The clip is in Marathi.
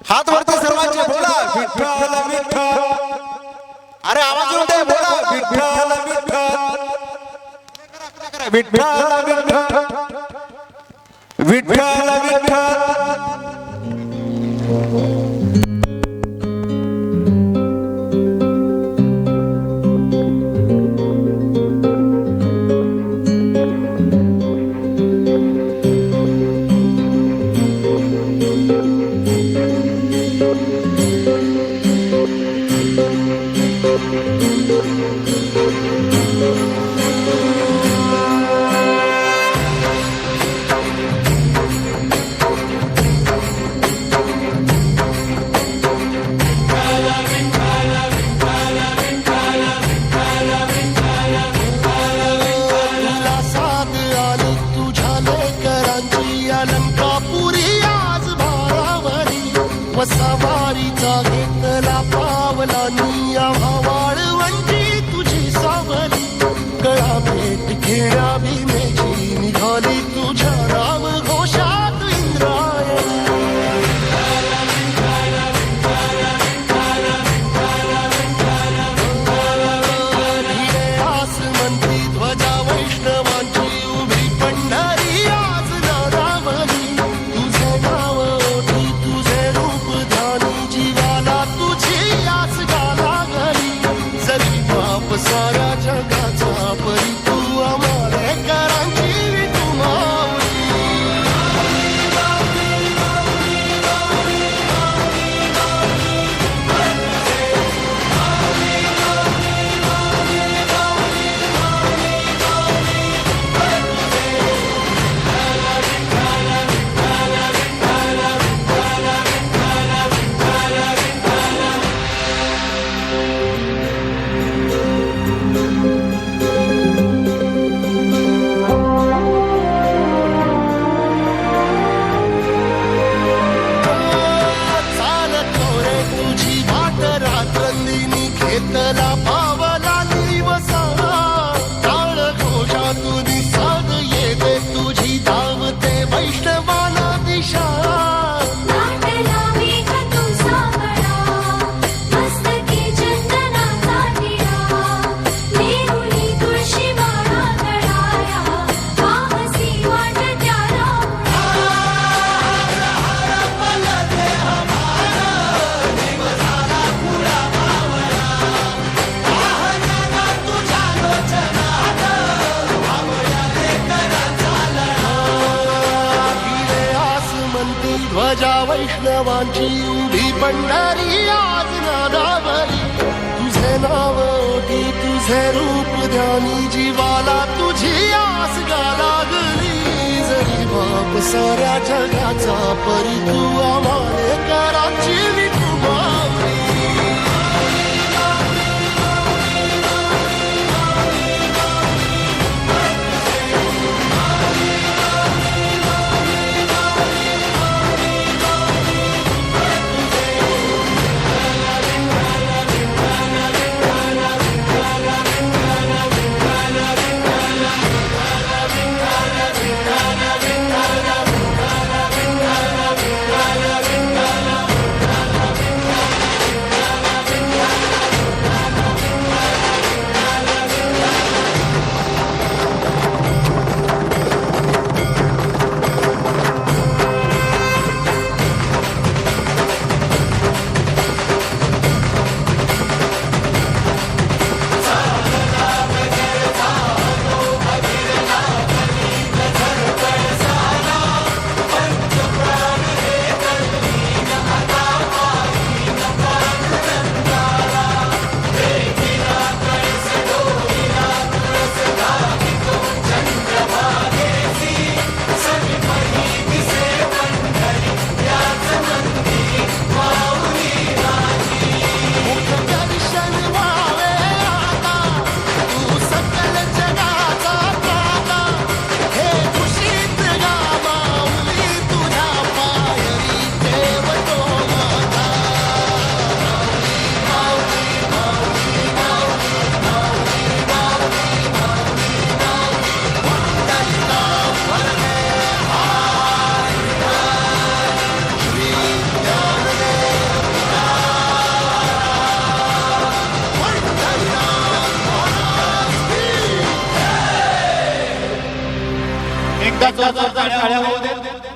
हात वरती सर्वांचे बोला विठ्ठल विठ्ठल. अरे आवाज येऊन दे बोला विठ्ठल विठ्ठल विठ्ठल विठ्ठल विठ्ठल. सवारीचा घेतला पावला निया वाळवंटी तुझी सावली गळा भेट घेण्या भीमेची निघाली तुझ्या राम घोषात इंद्रायणी. आसमंती ध्वजा वैष्णवांची उभी पंढरी आज नारावली तुझे नाव ओठी तुझे रूप ध्यानी जीवाला तुझी आस गाला गली जरी बाप साऱ्या जगाचा परी तू आंबेडकरांची विठू माऊली. चालतो रे तुझी वाट रात्रंदिनी घेतला पावला दिवसा काळ घोषातून साध येते तुझी धावते वैष्णवाला दिशा. नाटला मेघ तू सावळा मस्तकी चंदनाचा टिळा मेहुणी तुळशी माळा गळाया पावसी वाट त्या आसमंती ध्वजा वैष्णवांची उभी पंढरी आज नादावली तुझे नाव ओठी तुझे रूप ध्यानी जीवाला तुझी आस गा लागली जरी बाप साऱ्या जगाचा परी तू आंबेडकरांची विठू माऊली. एकदा जोरदार टाळ्या होऊ दे.